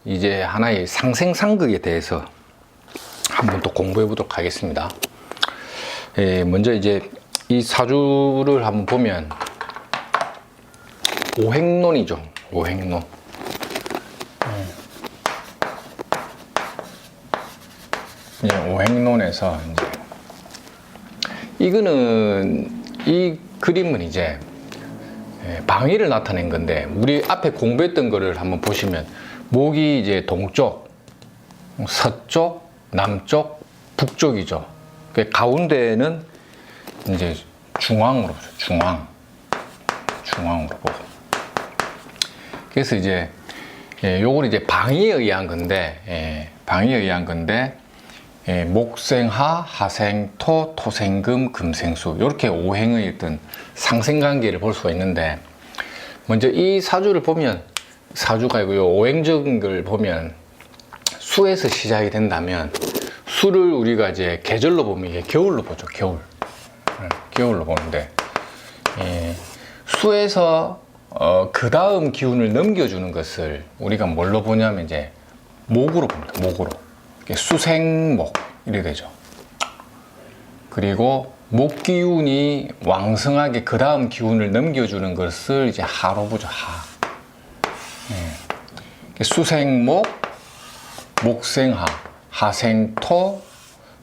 이제 하나의 상생상극에 대해서 한번 또 공부해 보도록 하겠습니다. 먼저 이제 이 사주를 한번 보면 오행론이죠. 오행론. 이제 오행론에서 이제 이거는 이 그림은 이제 방위를 나타낸 건데, 우리 앞에 공부했던 거를 한번 보시면 목이 이제 동쪽, 서쪽, 남쪽, 북쪽이죠. 그 가운데는 이제 중앙으로 보고. 그래서 이제 요걸 이제 방위에 의한 건데, 목생하, 하생토, 토생금, 금생수, 이렇게 오행의 어떤 상생관계를 볼 수가 있는데, 먼저 이 사주를 보면, 사주가 아니고 요 오행적인 걸 보면 수에서 시작이 된다면, 수를 우리가 이제 계절로 보면 이게 겨울로 보죠. 겨울로 보는데, 수에서 그 다음 기운을 넘겨주는 것을 우리가 뭘로 보냐면 이제 목으로 봅니다. 목으로. 수생목 이래 되죠. 그리고 목 기운이 왕성하게 그 다음 기운을 넘겨주는 것을 이제 하로 보죠. 하. 수생목, 목생하, 하생토,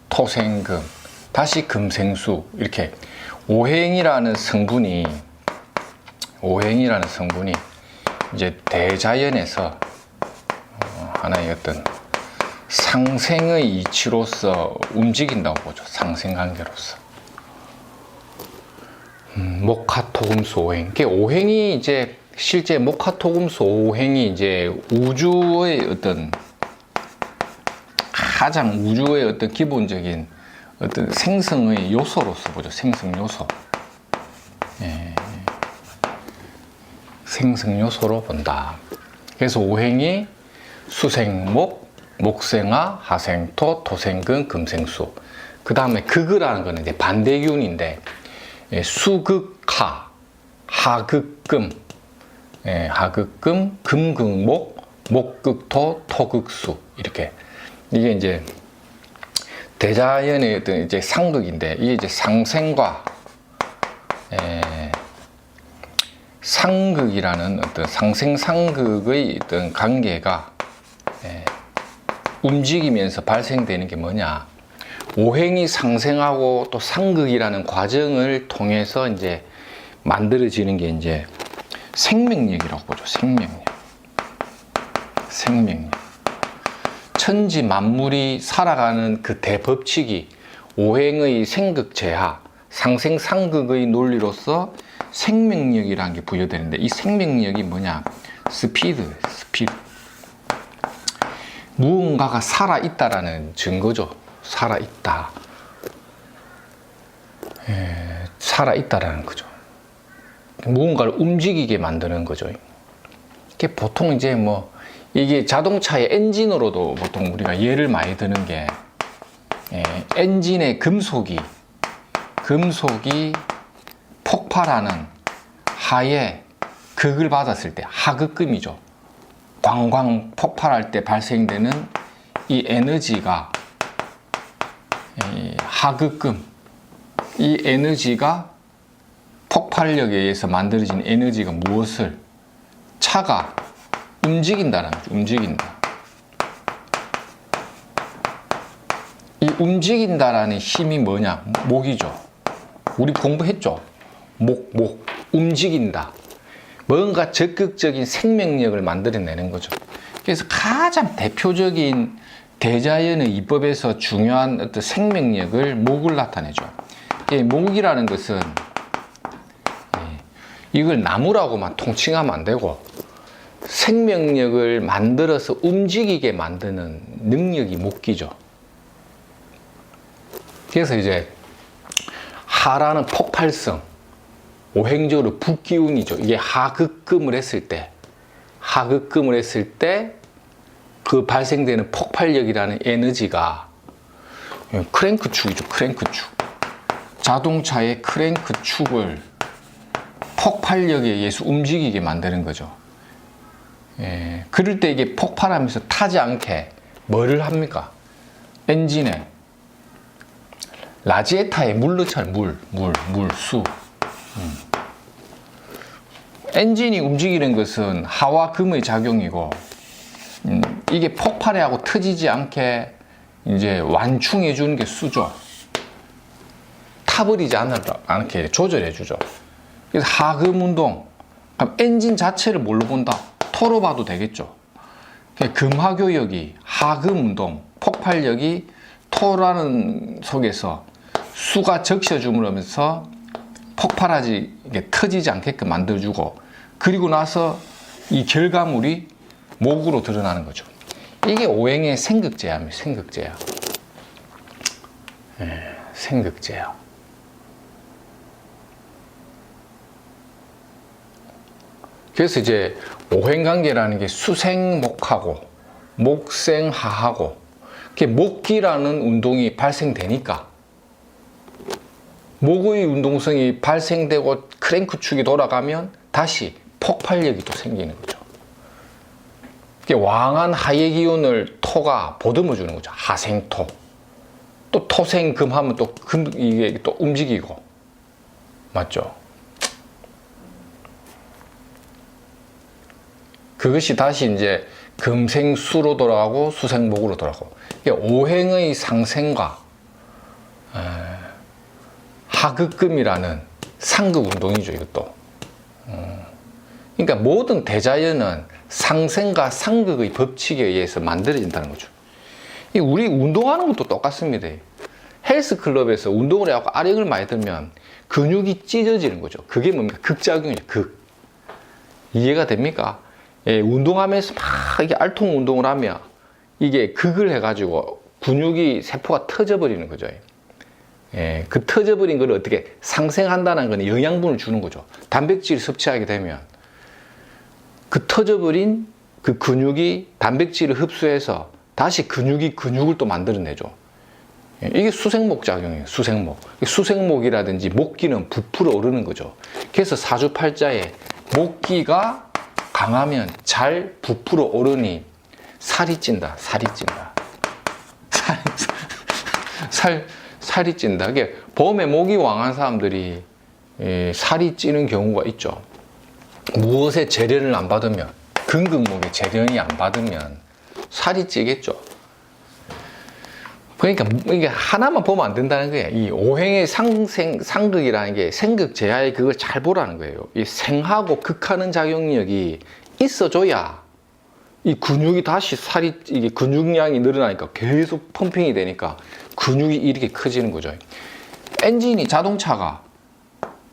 토생금, 다시 금생수, 이렇게 오행이라는 성분이 이제 대자연에서 하나의 어떤 상생의 이치로서 움직인다고 보죠. 상생관계로서. 목화토금수 오행. 오행이 이제 실제 목화토금수 오행이 이제 우주의 어떤 가장 우주의 어떤 기본적인 어떤 생성의 요소로서 보죠. 생성 요소. 생성 요소로 본다. 그래서 오행이 수생목, 목생하, 하생토, 토생금, 금생수. 그 다음에 극이라는 거는 이제 반대 기운인데, 수극하, 하극금, 금극목, 목극토, 토극수. 이렇게. 이게 이제 대자연의 어떤 이제 상극인데, 이게 이제 상생과 상극이라는 어떤 상생상극의 어떤 관계가 움직이면서 발생되는 게 뭐냐, 오행이 상생하고 또 상극이라는 과정을 통해서 이제 만들어지는 게 이제 생명력이라고 보죠. 생명력. 천지 만물이 살아가는 그 대법칙이 오행의 생극제하, 상생상극의 논리로서 생명력이라는 게 부여되는데, 이 생명력이 뭐냐, 스피드. 무언가가 살아있다라는 증거죠. 살아있다라는 거죠. 무언가를 움직이게 만드는 거죠. 이게 보통 이제 이게 자동차의 엔진으로도 보통 우리가 예를 많이 드는 게, 엔진의 금속이 폭발하는 하에 극을 받았을 때, 하극금이죠. 광광 폭발할 때 발생되는 이 에너지가, 하극금, 이 에너지가 폭발력에 의해서 만들어진 에너지가 무엇을, 차가 움직인다는 거죠. 이 움직인다라는 힘이 뭐냐, 목이죠. 우리 공부했죠. 목 움직인다. 뭔가 적극적인 생명력을 만들어내는 거죠. 그래서 가장 대표적인 대자연의 이법에서 중요한 어떤 생명력을 목을 나타내죠. 목이라는 것은 이걸 나무라고만 통칭하면 안 되고, 생명력을 만들어서 움직이게 만드는 능력이 목기죠. 그래서 이제 하라는 폭발성, 오행적으로 북기운이죠. 이게 하극금을 했을 때 그 발생되는 폭발력이라는 에너지가 크랭크축이죠. 자동차의 크랭크축을 폭발력에 의해서 움직이게 만드는 거죠. 그럴 때 이게 폭발하면서 타지 않게 뭐를 합니까? 엔진에 라지에타에 물 넣잖아요. 수. 엔진이 움직이는 것은 하와 금의 작용이고, 이게 폭발하고 터지지 않게 이제 완충해 주는 게 수죠. 타버리지 않게 조절해 주죠. 그래서 하금 운동, 그럼 엔진 자체를 뭘로 본다? 토로 봐도 되겠죠. 금하교역이 하금 운동, 폭발력이 토라는 속에서 수가 적셔줌으로면서 폭발하지, 이게 터지지 않게끔 만들어주고, 그리고 나서 이 결과물이 목으로 드러나는 거죠. 이게 오행의 생극제야입니다. 생극제야. 생극제야. 그래서 이제 오행관계라는 게 수생목하고 목생하하고, 목기라는 운동이 발생되니까 목의 운동성이 발생되고 크랭크축이 돌아가면 다시 폭발력이 또 생기는 거죠. 왕한 하의 기운을 토가 보듬어 주는 거죠. 하생토. 또 토생금 하면 또 이게 또 움직이고. 맞죠? 그것이 다시 이제 금생수로 돌아가고 수생목으로 돌아가고. 오행의 상생과 하극금이라는 상극 운동이죠, 이것도. 그러니까 모든 대자연은 상생과 상극의 법칙에 의해서 만들어진다는 거죠. 우리 운동하는 것도 똑같습니다. 헬스클럽에서 운동을 해갖고 아령을 많이 들면 근육이 찢어지는 거죠. 그게 뭡니까? 극작용이죠, 극. 이해가 됩니까? 운동하면서 막 이게 알통 운동을 하면 이게 극을 해가지고 근육이 세포가 터져버리는 거죠. 그 터져버린 걸 어떻게 상생한다는 건 영양분을 주는 거죠. 단백질을 섭취하게 되면 그 터져버린 그 근육이 단백질을 흡수해서 다시 근육이 근육을 또 만들어내죠. 이게 수생목 작용이에요. 수생목. 수생목이라든지 목기는 부풀어 오르는 거죠. 그래서 사주팔자에 목기가 강하면 잘 부풀어 오르니 살이 찐다. 살이 찐다. 살이 찐다. 이게 봄에 목이 왕한 사람들이 살이 찌는 경우가 있죠. 무엇에 재련을 안 받으면, 근근목에 재련이 안 받으면 살이 찌겠죠. 그러니까 이게 하나만 보면 안 된다는 거예요. 이 오행의 상극이라는 게 생극제야의 그걸 잘 보라는 거예요. 이 생하고 극하는 작용력이 있어줘야 이 근육이 다시 이게 근육량이 늘어나니까 계속 펌핑이 되니까 근육이 이렇게 커지는 거죠. 엔진이 자동차가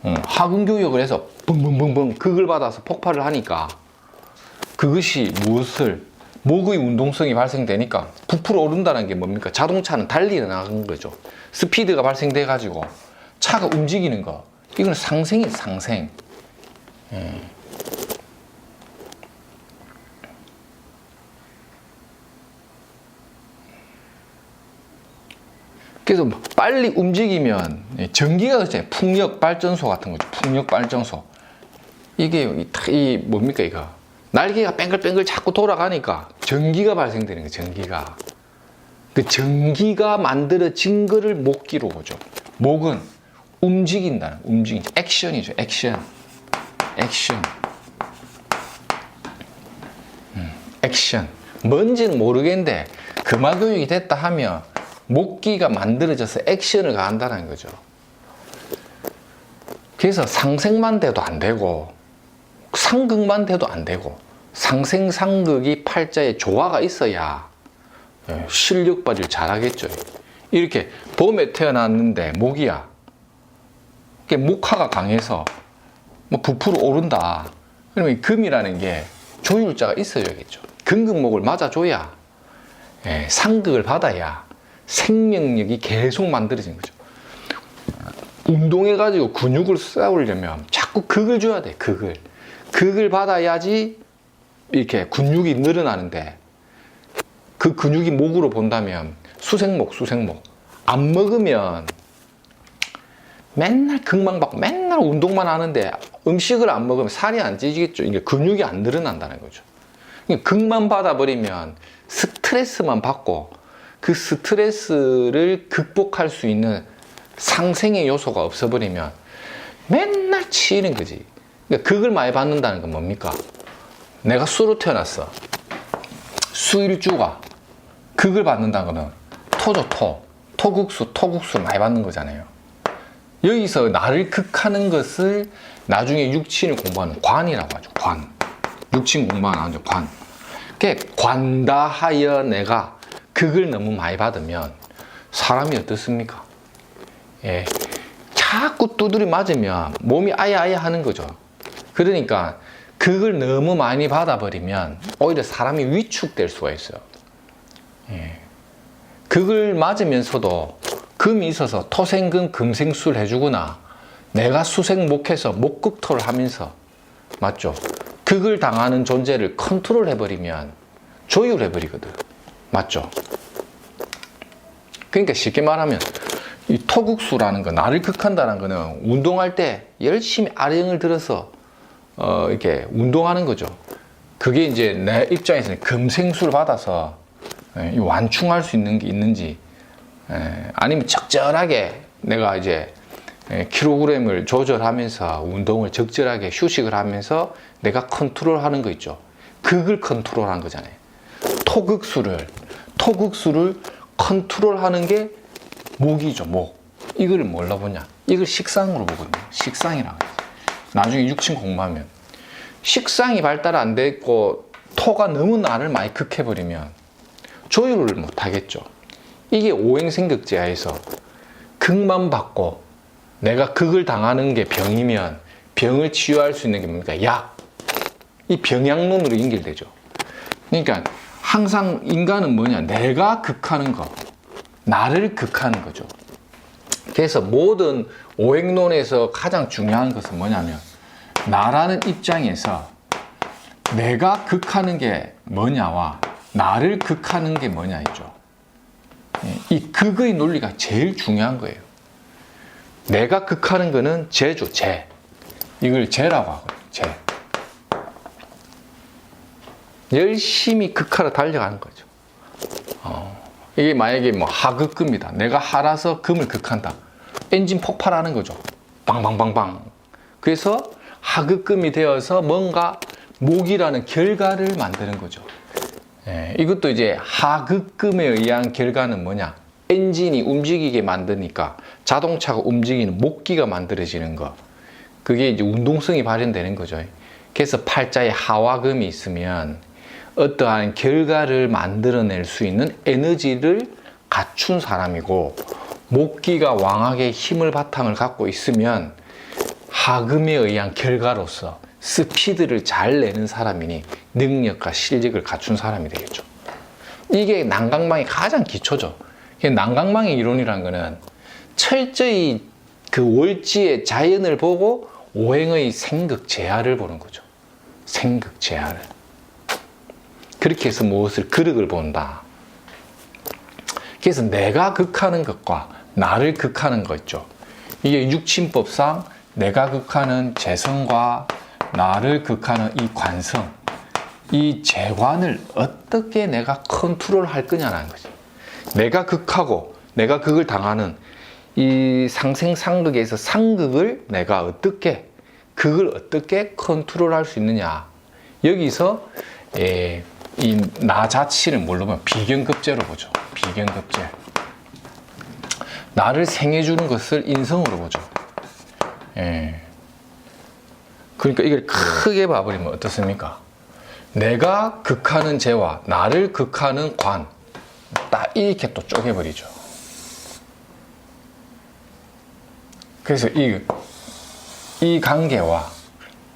하근교역을 해서 붕붕붕붕 극을 받아서 폭발을 하니까 그것이 무엇을 목의 운동성이 발생되니까 부풀어 오른다는 게 뭡니까? 자동차는 달리러 나가는 거죠. 스피드가 발생돼 가지고 차가 움직이는 거, 이건 상생이에요. 상생. 그래서 빨리 움직이면 전기가 그렇잖아요. 풍력 발전소 같은 거죠. 풍력 발전소. 이게 뭡니까 이거? 날개가 뺑글뺑글 자꾸 돌아가니까 전기가 발생되는 거예요. 전기가. 그 전기가 만들어진 거를 목기로 보죠. 목은 움직인다는, 액션이죠. 액션. 액션. 뭔지는 모르겠는데 금화교육이 됐다 하면 목기가 만들어져서 액션을 가한다는 거죠. 그래서 상생만 돼도 안 되고 상극만 돼도 안 되고 상생 상극이 팔자에 조화가 있어야 실력 발휘를 잘하겠죠. 이렇게 봄에 태어났는데 목이야. 목화가 강해서 뭐 부풀어 오른다. 그러면 금이라는 게 조율자가 있어야겠죠. 근근목을 맞아줘야 상극을 받아야 생명력이 계속 만들어지는 거죠. 운동해가지고 근육을 쌓으려면 자꾸 극을 줘야 돼. 극을 받아야지 이렇게 근육이 늘어나는데, 그 근육이 목으로 본다면 수생목 안 먹으면 맨날 극만 받고 맨날 운동만 하는데 음식을 안 먹으면 살이 안 찌지겠죠. 이게 근육이 안 늘어난다는 거죠. 극만 받아버리면 스트레스만 받고 그 스트레스를 극복할 수 있는 상생의 요소가 없어버리면 맨날 치이는 거지. 그러니까 극을 많이 받는다는 건 뭡니까? 내가 수로 태어났어. 수일주가 극을 받는다는 거는 토죠, 토국수를 많이 받는 거잖아요. 여기서 나를 극하는 것을 나중에 육친을 공부하는 관이라고 하죠. 관. 육친 공부하는 관. 관다하여 내가 극을 너무 많이 받으면 사람이 어떻습니까? 예. 자꾸 두드려 맞으면 몸이 아야아야 하는 거죠. 그러니까 극을 너무 많이 받아버리면 오히려 사람이 위축될 수가 있어요. 예. 극을 맞으면서도 금이 있어서 토생금 금생술 해주거나 내가 수생목해서 목극토를 하면서 맞죠? 극을 당하는 존재를 컨트롤 해버리면 조율해버리거든. 맞죠? 그러니까 쉽게 말하면 이 토국수라는 거, 나를 극한다는 거는 운동할 때 열심히 아령을 들어서 이렇게 운동하는 거죠. 그게 이제 내 입장에서는 금생수를 받아서 완충할 수 있는 게 있는지, 아니면 적절하게 내가 이제 킬로그램을 조절하면서 운동을 적절하게 휴식을 하면서 내가 컨트롤하는 거 있죠. 극을 컨트롤하는 거잖아요. 토극수를 컨트롤하는 게 목이죠. 목. 이걸 뭘로 보냐? 이걸 식상으로 보거든요. 식상이라고 해요. 나중에 육친 공부하면 식상이 발달 안 돼 있고 토가 너무 나를 많이 극해버리면 조율을 못 하겠죠. 이게 오행생극제하에서 극만 받고 내가 극을 당하는 게 병이면 병을 치유할 수 있는 게 뭡니까? 약. 이 병약론으로 연결되죠. 그러니까 항상 인간은 뭐냐? 내가 극하는 거, 나를 극하는 거죠. 그래서 모든 오행론에서 가장 중요한 것은 뭐냐면 나라는 입장에서 내가 극하는 게 뭐냐와 나를 극하는 게 뭐냐 있죠. 이 극의 논리가 제일 중요한 거예요. 내가 극하는 거는 재죠, 재. 이걸 재라고 하거든요, 재. 열심히 극하러 달려가는 거죠. 이게 만약에 뭐 하극금이다. 내가 하라서 금을 극한다. 엔진 폭발하는 거죠. 빵빵빵빵. 그래서 하극금이 되어서 뭔가 목이라는 결과를 만드는 거죠. 이것도 이제 하극금에 의한 결과는 뭐냐? 엔진이 움직이게 만드니까 자동차가 움직이는 목기가 만들어지는 거. 그게 이제 운동성이 발현되는 거죠. 그래서 팔자에 하와금이 있으면 어떠한 결과를 만들어낼 수 있는 에너지를 갖춘 사람이고, 목기가 왕하게 힘을 바탕을 갖고 있으면 하금에 의한 결과로서 스피드를 잘 내는 사람이니 능력과 실력을 갖춘 사람이 되겠죠. 이게 난강망의 가장 기초죠. 난강망의 이론이라는 거는 철저히 그 월지의 자연을 보고 오행의 생극 재하를 보는 거죠. 생극 재하를. 그렇게 해서 무엇을 그릇을 본다. 그래서 내가 극하는 것과 나를 극하는 거 있죠. 이게 육친법상 내가 극하는 재성과 나를 극하는 이 관성, 이 재관을 어떻게 내가 컨트롤할 거냐는 거지. 내가 극하고 내가 극을 당하는 이 상생상극에서 상극을 내가 어떻게, 극을 어떻게 컨트롤할 수 있느냐. 여기서 이 나 자체를 뭘로 보면 비견급제로 보죠. 비견급제. 나를 생해주는 것을 인성으로 보죠. 그러니까 이걸 크게 봐버리면 어떻습니까? 내가 극하는 재와 나를 극하는 관, 딱 이렇게 또 쪼개버리죠. 그래서 이 관계와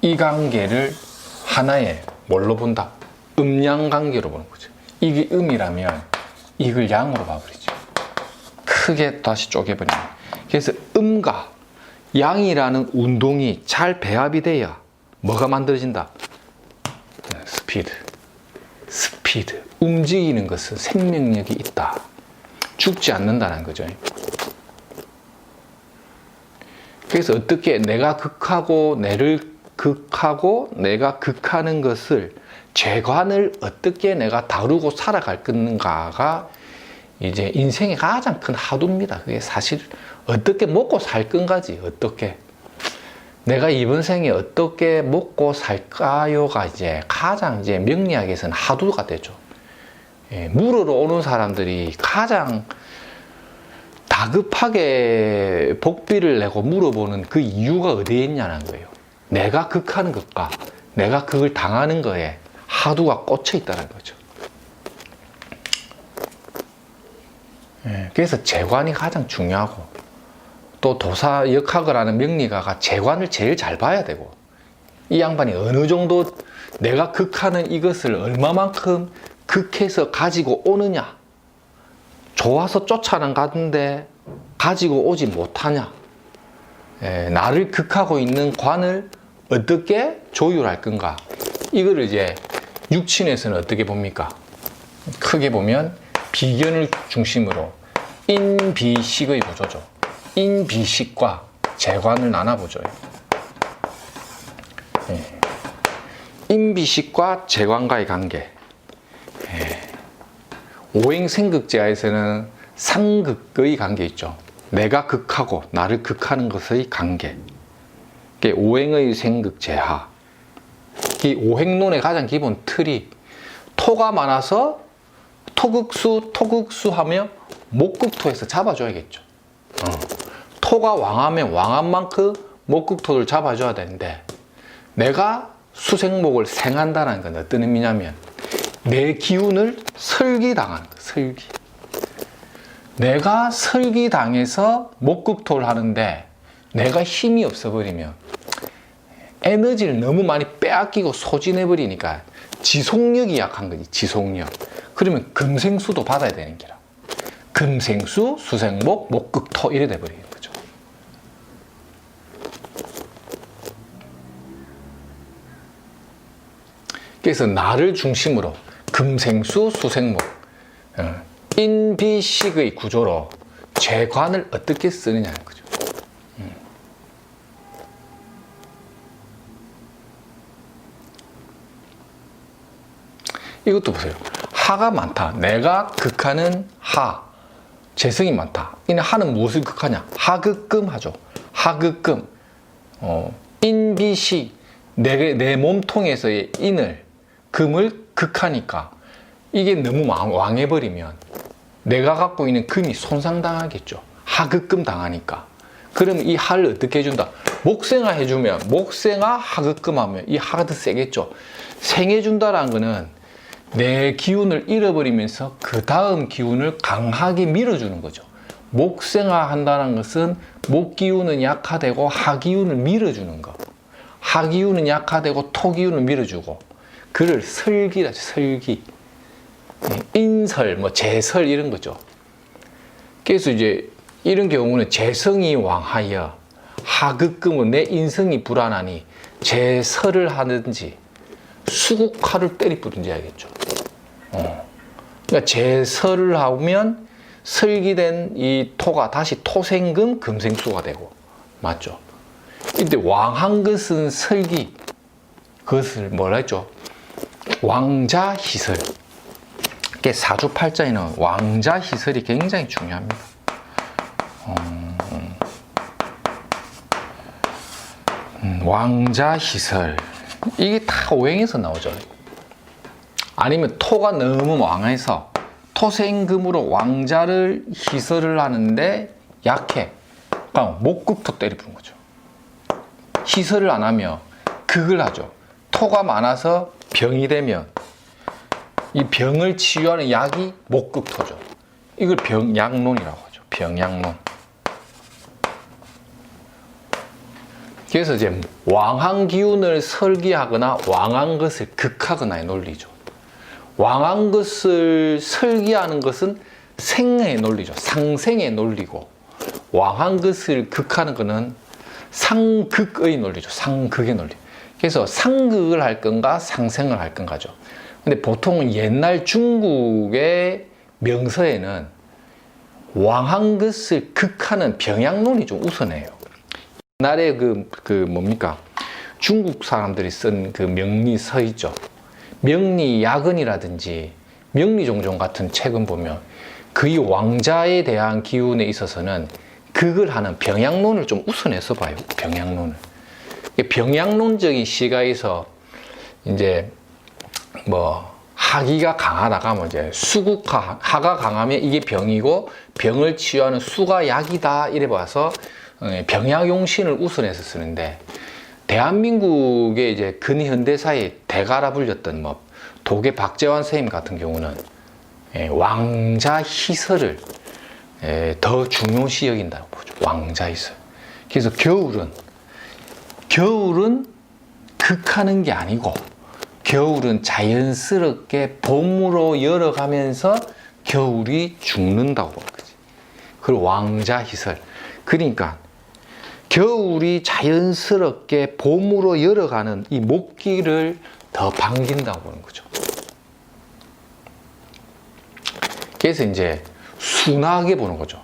이 관계를 하나의 뭘로 본다? 음양 관계로 보는 거죠. 이게 음이라면 이걸 양으로 봐버리죠. 크게 다시 쪼개버리면. 그래서 음과 양이라는 운동이 잘 배합이 돼야 뭐가 만들어진다? 스피드. 움직이는 것은 생명력이 있다. 죽지 않는다는 거죠. 그래서 어떻게 내가 극하고 내를 극하고 내가 극하는 것을 재관을 어떻게 내가 다루고 살아갈 건가가 이제 인생의 가장 큰 화두입니다. 그게 사실 어떻게 먹고 살 건가지, 어떻게. 내가 이번 생에 어떻게 먹고 살까요가 이제 가장 이제 명리학에서는 화두가 되죠. 예, 물으러 오는 사람들이 가장 다급하게 복비를 내고 물어보는 그 이유가 어디에 있냐는 거예요. 내가 극하는 것과 내가 그걸 당하는 거에 화두가 꽂혀 있다는 거죠. 예, 그래서 재관이 가장 중요하고, 또 도사 역학을 하는 명리가가 재관을 제일 잘 봐야 되고, 이 양반이 어느 정도 내가 극하는 이것을 얼마만큼 극해서 가지고 오느냐, 좋아서 쫓아가는데 가지고 오지 못하냐, 나를 극하고 있는 관을 어떻게 조율할 건가, 이거를 이제 육친에서는 어떻게 봅니까? 크게 보면 비견을 중심으로 인비식의 구조죠. 인비식과 재관을 나눠보죠. 인비식과 재관과의 관계. 오행생극제하에서는 상극의 관계 있죠. 내가 극하고 나를 극하는 것의 관계. 이게 오행의 생극제하. 이 오행론의 가장 기본 틀이 토가 많아서 토극수 하며 목극토에서 잡아줘야겠죠. 토가 왕하면 왕한 만큼 목극토를 잡아줘야 되는데, 내가 수생목을 생한다는 건 어떤 의미냐면 내 기운을 설기당하는 거예요. 설기. 내가 설기당해서 목극토를 하는데 내가 힘이 없어버리면 에너지를 너무 많이 빼앗기고 소진해버리니까 지속력이 약한 거지. 지속력. 그러면 금생수도 받아야 되는 기라. 금생수, 수생목, 목극토 이래 돼버리는 거죠. 그래서 나를 중심으로 금생수, 수생목, 인비식의 구조로 재관을 어떻게 쓰느냐는 거죠. 이것도 보세요. 하가 많다. 내가 극하는 하, 재성이 많다. 이 하는 무엇을 극하냐? 하극금 하죠. 하극금. 인비식, 내 몸통에서의 인을, 금을 극하니까 이게 너무 왕해버리면 내가 갖고 있는 금이 손상당하겠죠. 하극금 당하니까. 그럼 이 하를 어떻게 해준다? 목생화 해주면, 목생화 하극금 하면 이 하가 더 세겠죠. 생해준다라는 거는 내 기운을 잃어버리면서 그 다음 기운을 강하게 밀어주는 거죠. 목생화 한다는 것은 목 기운은 약화되고 하 기운을 밀어주는 거. 하 기운은 약화되고 토 기운을 밀어주고, 그를 설기라죠. 설기. 인설, 재설 이런 거죠. 그래서 이제 이런 경우는 재성이 왕하여 하극금은 내 인성이 불안하니 재설을 하든지 수국화를 때리뿌든지 해야겠죠. 그러니까 재설을 하면 설기된 이 토가 다시 토생금, 금생수가 되고, 맞죠? 근데 왕한 것은 설기, 그것을 뭐라 했죠? 왕자희설. 사주팔자에는 왕자희설이 굉장히 중요합니다. 왕자희설. 이게 다 오행에서 나오죠. 아니면 토가 너무 왕해서 토생금으로 왕자를 희설을 하는데 약해. 그러니까 목극토 때리는 거죠. 희설을 안 하면 극을 하죠. 토가 많아서 병이 되면 이 병을 치유하는 약이 목극토죠. 이걸 병약론이라고 하죠. 병약론. 그래서 이제 왕한 기운을 설기하거나 왕한 것을 극하거나의 논리죠. 왕한 것을 설기하는 것은 생의 논리죠. 상생의 논리고, 왕한 것을 극하는 것은 상극의 논리죠. 상극의 논리. 그래서 상극을 할 건가 상생을 할 건가죠. 근데 보통은 옛날 중국의 명서에는 왕한 것을 극하는 병약론이 좀 우선해요. 옛날에 뭡니까? 중국 사람들이 쓴 그 명리서 있죠. 명리야근이라든지 명리종종 같은 책은 보면 거의 왕자에 대한 기운에 있어서는 극을 하는 병양론을 좀 우선해서 봐요. 병양론을. 병양론적인 시각에서 이제 뭐 하기가 강하다가 뭐 이제 수국하, 하가 강하면 이게 병이고 병을 치유하는 수가 약이다 이래 봐서 병약용신을 우선해서 쓰는데, 대한민국의 이제 근현대사의 대가라 불렸던 뭐 도계 박재환 선생님 같은 경우는 왕자 희설을 더 중요시 여긴다고 보죠. 왕자 희설. 그래서 겨울은 극하는 게 아니고 겨울은 자연스럽게 봄으로 열어가면서 겨울이 죽는다고 보는 거지. 그리고 왕자 희설. 그러니까 겨울이 자연스럽게 봄으로 열어가는 이 목기를 더 반긴다고 보는 거죠. 그래서 이제 순하게 보는 거죠.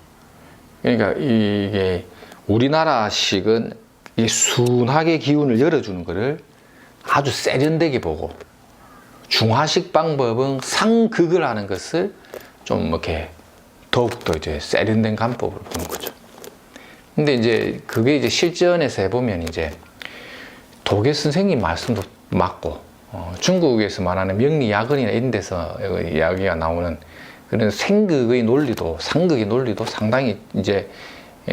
그러니까 이게 우리나라식은 이 순하게 기운을 열어주는 거를 아주 세련되게 보고, 중화식 방법은 상극을 하는 것을 좀 이렇게 더욱더 이제 세련된 간법으로 보는 거죠. 근데 이제 그게 이제 실전에서 해보면 이제 도계 선생님 말씀도 맞고, 중국에서 말하는 명리야근이나 이런 데서 이야기가 나오는 그런 생극의 논리도, 상극의 논리도 상당히 이제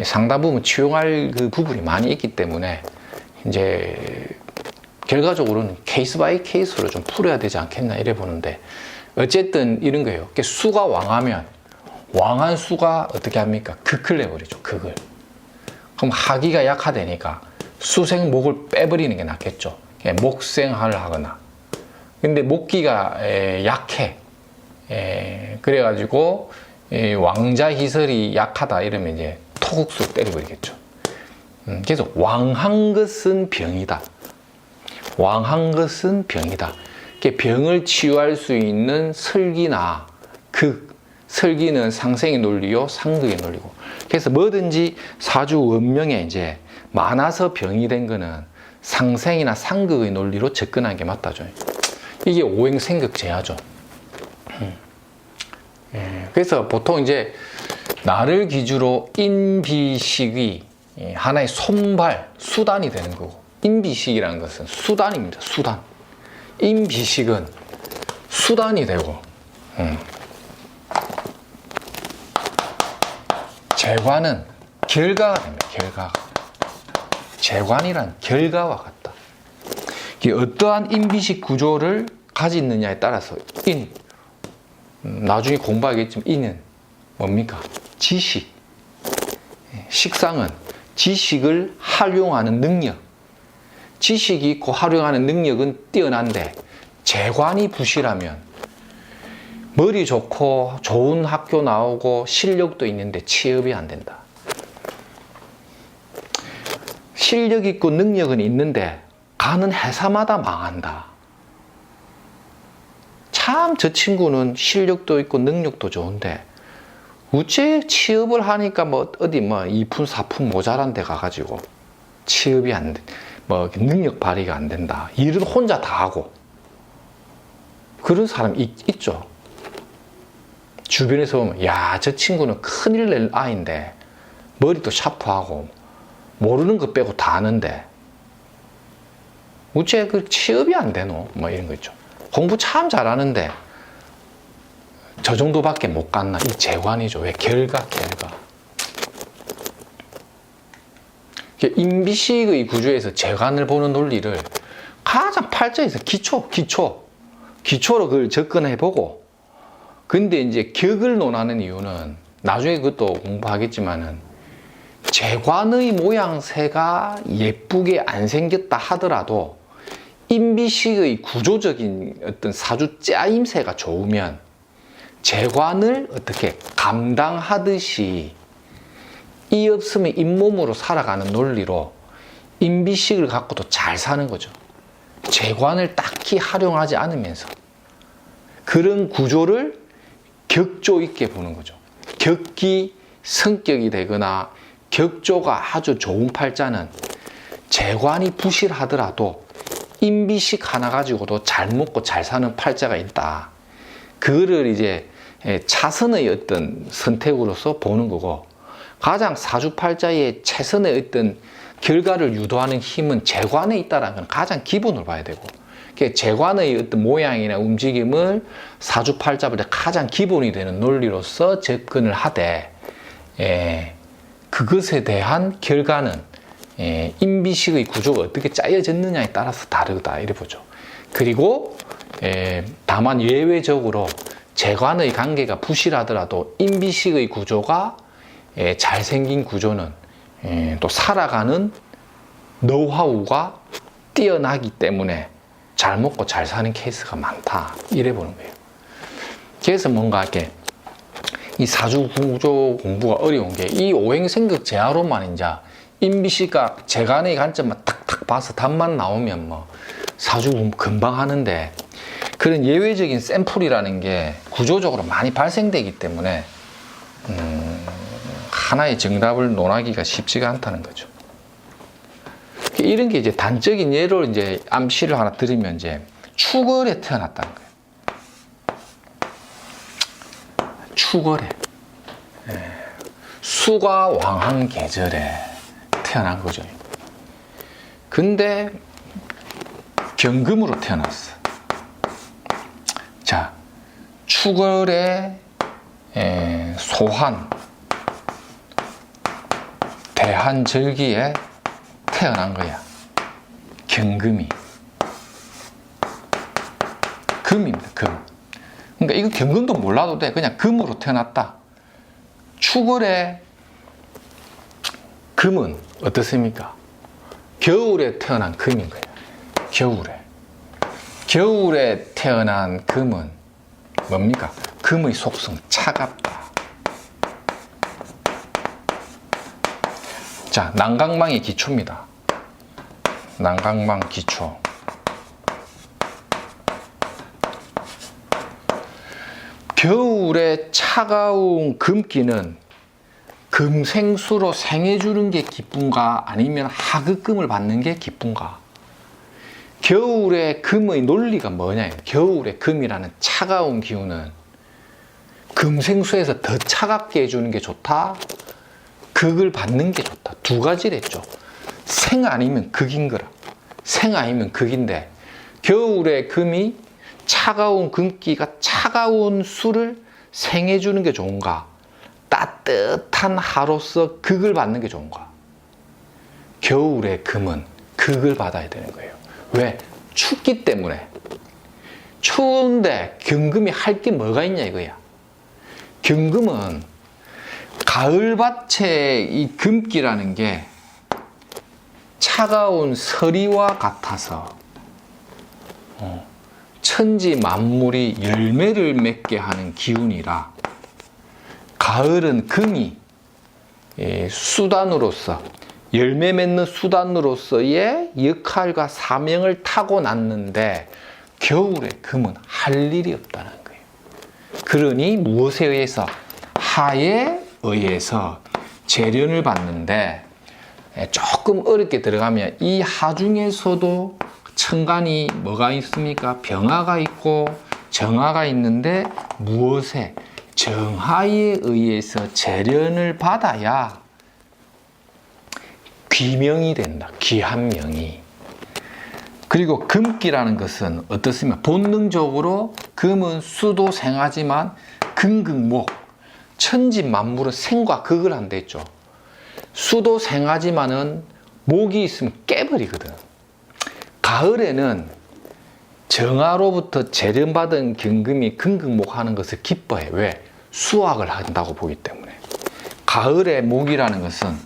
상당 부분 치용할 그 부분이 많이 있기 때문에 이제 결과적으로는 케이스 바이 케이스로 좀 풀어야 되지 않겠나 이래 보는데, 어쨌든 이런 거예요. 수가 왕하면 왕한 수가 어떻게 합니까? 극을 내버리죠. 극을. 그럼 하기가 약화되니까 수생목을 빼버리는 게 낫겠죠. 목생화를 하거나. 근데 목기가 약해. 그래가지고 왕자 희설이 약하다 이러면 이제 토국수 때려버리겠죠. 그래서 왕한 것은 병이다. 왕한 것은 병이다. 병을 치유할 수 있는 설기나 극, 설기는 상생의 논리요, 상극의 논리고. 그래서 뭐든지 사주 원명에 이제 많아서 병이 된 거는 상생이나 상극의 논리로 접근하는 게 맞다죠. 이게 오행생극제야죠. 그래서 보통 이제 나를 기준으로 인비식이 하나의 손발, 수단이 되는 거고, 인비식이라는 것은 수단입니다. 수단. 인비식은 수단이 되고, 재관은 결과가 됩니다. 결과가. 재관이란 결과와 같다. 어떠한 인비식 구조를 가지느냐에 따라서 나중에 공부하겠지만 인은 뭡니까? 지식. 식상은 지식을 활용하는 능력. 지식이 있고 활용하는 능력은 뛰어난데 재관이 부실하면 머리 좋고 좋은 학교 나오고 실력도 있는데 취업이 안 된다. 실력 있고 능력은 있는데 가는 회사마다 망한다. 참 저 친구는 실력도 있고 능력도 좋은데 우째 취업을 하니까 뭐 어디 뭐 2푼 4푼 모자란 데 가가지고 취업이 안 돼. 뭐 능력 발휘가 안 된다. 일은 혼자 다 하고. 그런 사람 있죠. 주변에서 보면 야, 저 친구는 큰일 낼 아이인데 머리도 샤프하고 모르는 거 빼고 다 아는데 우째 그 취업이 안 되노? 뭐 이런 거 있죠. 공부 참 잘하는데 저 정도밖에 못 갔나? 이 재관이죠. 왜? 결과. 인비식의 구조에서 재관을 보는 논리를 가장 팔자에서 기초로 그걸 접근해보고, 근데 이제 격을 논하는 이유는 나중에 그것도 공부하겠지만은 재관의 모양새가 예쁘게 안 생겼다 하더라도 인비식의 구조적인 어떤 사주 짜임새가 좋으면 재관을 어떻게 감당하듯이 이 없으면 잇몸으로 살아가는 논리로 인비식을 갖고도 잘 사는 거죠. 재관을 딱히 활용하지 않으면서 그런 구조를 격조 있게 보는 거죠. 격기 성격이 되거나 격조가 아주 좋은 팔자는 재관이 부실하더라도 인비식 하나 가지고도 잘 먹고 잘 사는 팔자가 있다. 그거를 이제 차선의 어떤 선택으로서 보는 거고, 가장 사주팔자의 최선의 어떤 결과를 유도하는 힘은 재관에 있다는 건 가장 기본으로 봐야 되고, 재관의 어떤 모양이나 움직임을 사주팔자 볼 때 가장 기본이 되는 논리로서 접근을 하되, 그것에 대한 결과는 인비식의 구조가 어떻게 짜여졌느냐에 따라서 다르다 이래 보죠. 그리고 다만 예외적으로 재관의 관계가 부실하더라도 인비식의 구조가 잘생긴 구조는 또 살아가는 노하우가 뛰어나기 때문에 잘 먹고 잘 사는 케이스가 많다 이래 보는 거예요. 그래서 뭔가 이렇게 이 사주 구조 공부가 어려운 게, 이 오행생극 재화로만 이제 인비식과 재관의 관점만 탁탁 봐서 답만 나오면 뭐 사주 공부 금방 하는데, 그런 예외적인 샘플이라는 게 구조적으로 많이 발생되기 때문에 하나의 정답을 논하기가 쉽지가 않다는 거죠. 이런 게 이제 단적인 예로 이제 암시를 하나 드리면, 이제 축월에 태어났다는 거예요. 축월에, 수가 왕한 계절에 태어난 거죠. 근데 경금으로 태어났어. 자, 축월에 소한, 대한절기에 태어난 거야. 경금이. 금입니다. 금. 그러니까 이거 경금도 몰라도 돼. 그냥 금으로 태어났다. 축월에 금은 어떻습니까? 겨울에 태어난 금인 거예요. 겨울에 태어난 금은 뭡니까? 금의 속성 차갑다. 자, 난강망의 기초입니다. 난강망 기초. 겨울에 차가운 금기는 금생수로 생해주는 게 기쁜가, 아니면 하급금을 받는 게 기쁜가? 겨울에 금의 논리가 뭐냐? 겨울에 금이라는 차가운 기운은 금생수에서 더 차갑게 해주는 게 좋다, 극을 받는 게 좋다. 두 가지를 했죠. 생 아니면 극인 거라. 생 아니면 극인데, 겨울에 금이 차가운 금기가 차가운 수를 생해주는 게 좋은가, 따뜻한 하로서 극을 받는 게 좋은가? 겨울에 금은 극을 받아야 되는 거예요. 왜? 춥기 때문에. 추운데 경금이 할 게 뭐가 있냐 이거야. 경금은 가을밭의 이 금기라는 게 차가운 서리와 같아서 천지 만물이 열매를 맺게 하는 기운이라, 가을은 금이 수단으로서, 열매 맺는 수단으로서의 역할과 사명을 타고났는데, 겨울에 금은 할 일이 없다는 거예요. 그러니 무엇에 의해서? 하에 의해서 재련을 받는데, 조금 어렵게 들어가면 이 하 중에서도 천간이 뭐가 있습니까? 병화가 있고 정화가 있는데, 무엇에? 정화에 의해서 재련을 받아야 귀명이 된다. 귀한 명이. 그리고 금기라는 것은 어떻습니까? 본능적으로 금은 수도 생하지만 금극목, 천지 만물은 생과 극을 한다 했죠. 수도 생하지만은 목이 있으면 깨버리거든. 가을에는 정화로부터 재련받은 경금이 금극목하는 것을 기뻐해. 왜? 수확을 한다고 보기 때문에. 가을의 목이라는 것은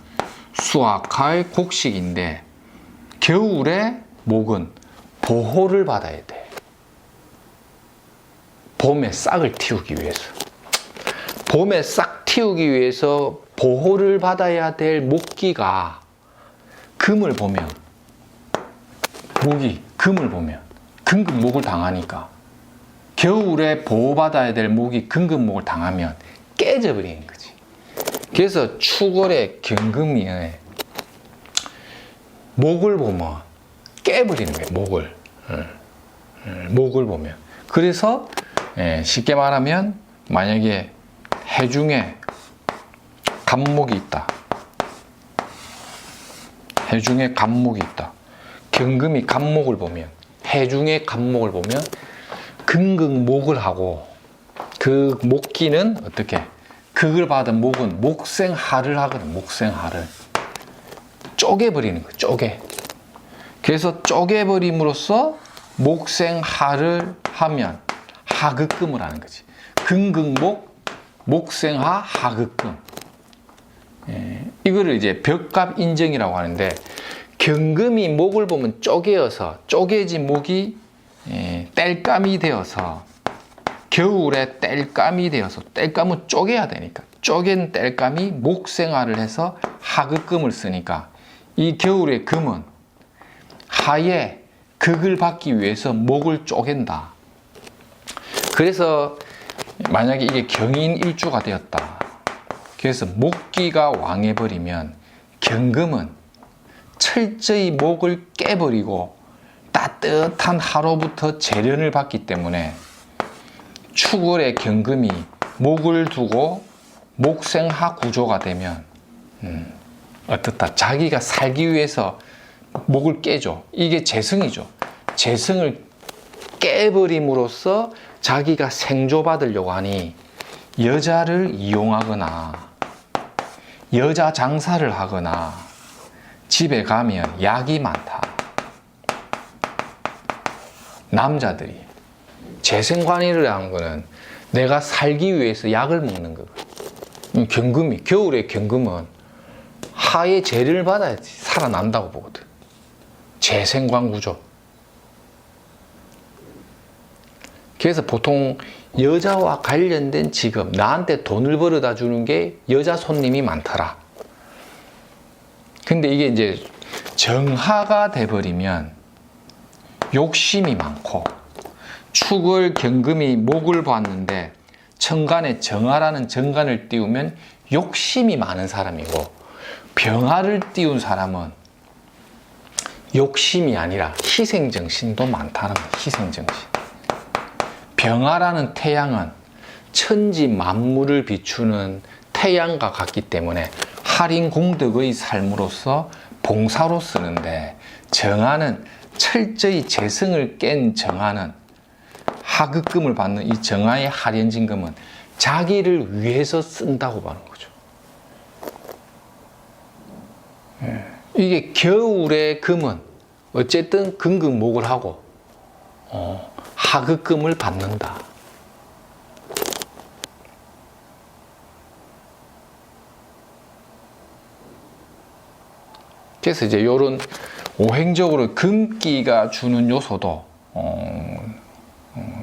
수확할 곡식인데, 겨울에 목은 보호를 받아야 돼. 봄에 싹을 틔우기 위해서. 봄에 싹 틔우기 위해서 보호를 받아야 될 목기가 금을 보면, 목이 금을 보면 금극목을 당하니까, 겨울에 보호받아야 될 목이 금극목을 당하면 깨져버리는 거지. 그래서 축월의 경금이 목을 보면 깨버리는 거예요. 목을. 목을 보면. 그래서 쉽게 말하면 만약에 해중에 간목이 있다. 해중에 간목이 있다. 경금이 간목을 보면, 해중에 간목을 보면 금극목을 하고, 그 목기는 어떻게? 극을 받은 목은 목생하를 하거든. 목생하를 쪼개버리는 거예요. 쪼개. 그래서 쪼개버림으로써 목생하를 하면 하극금을 하는 거지. 금극목, 목생하, 하극금. 이거를 이제 벽갑 인정이라고 하는데, 경금이 목을 보면 쪼개어서, 쪼개진 목이 땔감이 되어서, 겨울에 땔감이 되어서, 땔감은 쪼개야 되니까, 쪼갠 땔감이 목생화를 해서 하극금을 쓰니까, 이 겨울의 금은 하에 극을 받기 위해서 목을 쪼갠다. 그래서 만약에 이게 경인일주가 되었다. 그래서 목기가 왕해버리면 경금은 철저히 목을 깨버리고 따뜻한 하로부터 재련을 받기 때문에 축월의 경금이 목을 두고 목생하 구조가 되면 어떻다? 자기가 살기 위해서 목을 깨죠. 이게 재성이죠. 재성을 깨버림으로써 자기가 생조받으려고 하니 여자를 이용하거나 여자 장사를 하거나 집에 가면 약이 많다. 남자들이 재생관리를 하는 거는 내가 살기 위해서 약을 먹는 거거든. 경금이, 겨울에 경금은 하의 재를 받아야지 살아난다고 보거든. 재생관 구조. 그래서 보통 여자와 관련된 직업, 나한테 돈을 벌어다 주는 게 여자 손님이 많더라. 근데 이게 이제 정하가 돼버리면 욕심이 많고, 축월 경금이 목을 봤는데 천간에 정하라는 정간을 띄우면 욕심이 많은 사람이고, 병하를 띄운 사람은 욕심이 아니라 희생정신도 많다는 거예요. 희생정신. 병하라는 태양은 천지 만물을 비추는 태양과 같기 때문에 할인공덕의 삶으로서 봉사로 쓰는데, 정하는 철저히 재성을 깬 정하는 하극금을 받는 이 정하의 할인진금은 자기를 위해서 쓴다고 보는 거죠. 이게 겨울의 금은 어쨌든 금극목을 하고 하극금을 받는다. 그래서 이제 이런 오행적으로 금기가 주는 요소도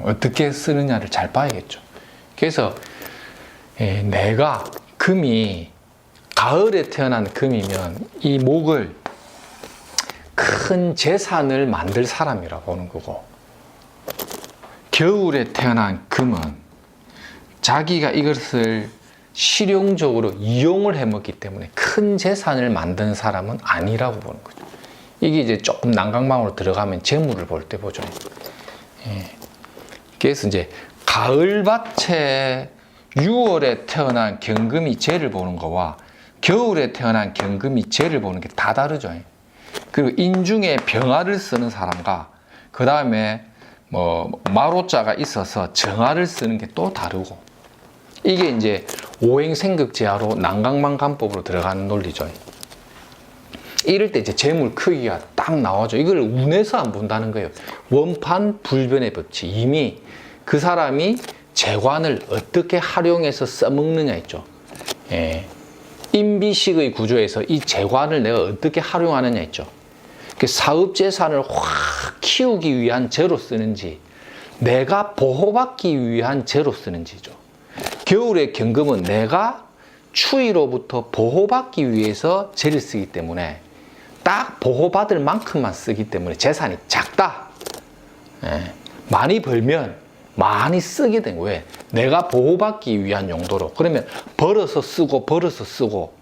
어떻게 쓰느냐를 잘 봐야겠죠. 그래서 내가 금이 가을에 태어난 금이면 이 목을 큰 재산을 만들 사람이라고 보는 거고, 겨울에 태어난 금은 자기가 이것을 실용적으로 이용을 해먹기 때문에 큰 재산을 만든 사람은 아니라고 보는 거죠. 이게 이제 조금 난강망으로 들어가면 재물을 볼 때 보죠. 그래서 이제 가을밭에 6월에 태어난 경금이 재를 보는 거와 겨울에 태어난 경금이 재를 보는 게 다 다르죠. 그리고 인중에 병화를 쓰는 사람과 그 다음에 마로자가 있어서 정화를 쓰는 게 또 다르고, 이게 이제 오행생극제하로 난강망간법으로 들어가는 논리죠. 이럴 때 이제 재물 크기가 딱 나와죠. 이걸 운에서 안 본다는 거예요. 원판 불변의 법칙. 이미 그 사람이 재관을 어떻게 활용해서 써먹느냐 있죠. 인비식의 구조에서 이 재관을 내가 어떻게 활용하느냐 있죠. 사업재산을 확 키우기 위한 재로 쓰는지, 내가 보호받기 위한 재로 쓰는지죠. 겨울의 경금은 내가 추위로부터 보호받기 위해서 재를 쓰기 때문에 딱 보호받을 만큼만 쓰기 때문에 재산이 작다. 많이 벌면 많이 쓰게 된 거예요. 내가 보호받기 위한 용도로. 그러면 벌어서 쓰고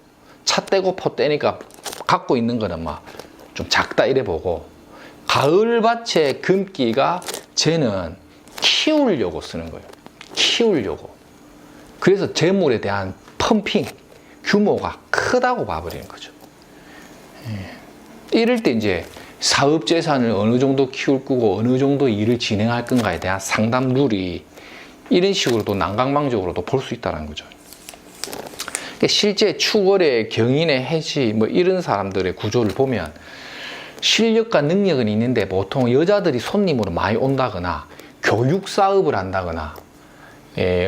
차 떼고 포 떼니까 갖고 있는 거는 막 좀 작다 이래 보고, 가을밭의 금기가 쟤는 키우려고 쓰는 거예요. 키우려고. 그래서 재물에 대한 펌핑 규모가 크다고 봐버리는 거죠. 이럴 때 이제 사업 재산을 어느 정도 키울 거고 어느 정도 일을 진행할 건가에 대한 상담 룰이 이런 식으로도 난강망적으로도 볼 수 있다는 거죠. 실제 추월의 경인의 해지 뭐 이런 사람들의 구조를 보면 실력과 능력은 있는데 보통 여자들이 손님으로 많이 온다거나 교육 사업을 한다거나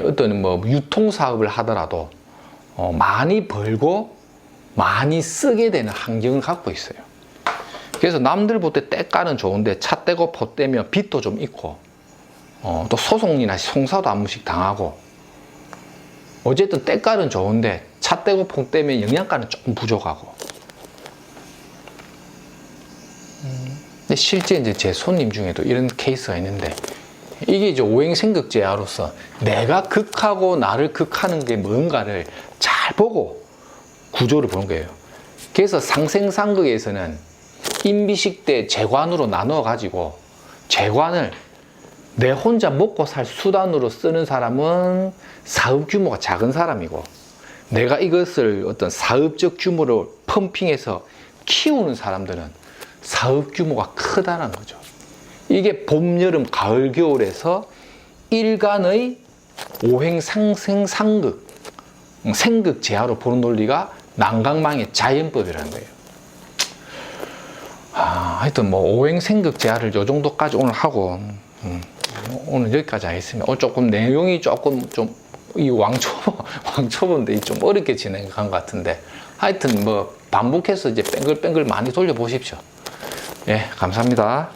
어떤 뭐 유통 사업을 하더라도 많이 벌고 많이 쓰게 되는 환경을 갖고 있어요. 그래서 남들 볼 때 때깔은 좋은데 차 떼고 포 떼면 빚도 좀 있고 또 소송이나 송사도 한 번씩 당하고 어쨌든 때깔은 좋은데 차 떼고 포 떼면 영양가는 조금 부족하고 근데 실제 이제 제 손님 중에도 이런 케이스가 있는데 이게 이제 오행생극제야로서 내가 극하고 나를 극하는 게 뭔가를 잘 보고 구조를 보는 거예요. 그래서 상생상극에서는 인비식대 재관으로 나누어 가지고 재관을 내 혼자 먹고 살 수단으로 쓰는 사람은 사업 규모가 작은 사람이고 내가 이것을 어떤 사업적 규모로 펌핑해서 키우는 사람들은 사업 규모가 크다는 거죠. 이게 봄, 여름, 가을, 겨울에서 일간의 오행 상생 상극 생극 제하로 보는 논리가 난강망의 자연법이라는 거예요. 하여튼 뭐 오행 생극 제하를 요 정도까지 오늘 하고 오늘 여기까지 하겠습니다. 조금 내용이 조금 좀 이 왕초보인데 좀 어렵게 진행한 것 같은데 하여튼 뭐 반복해서 이제 뱅글뱅글 많이 돌려보십시오. 예, 감사합니다.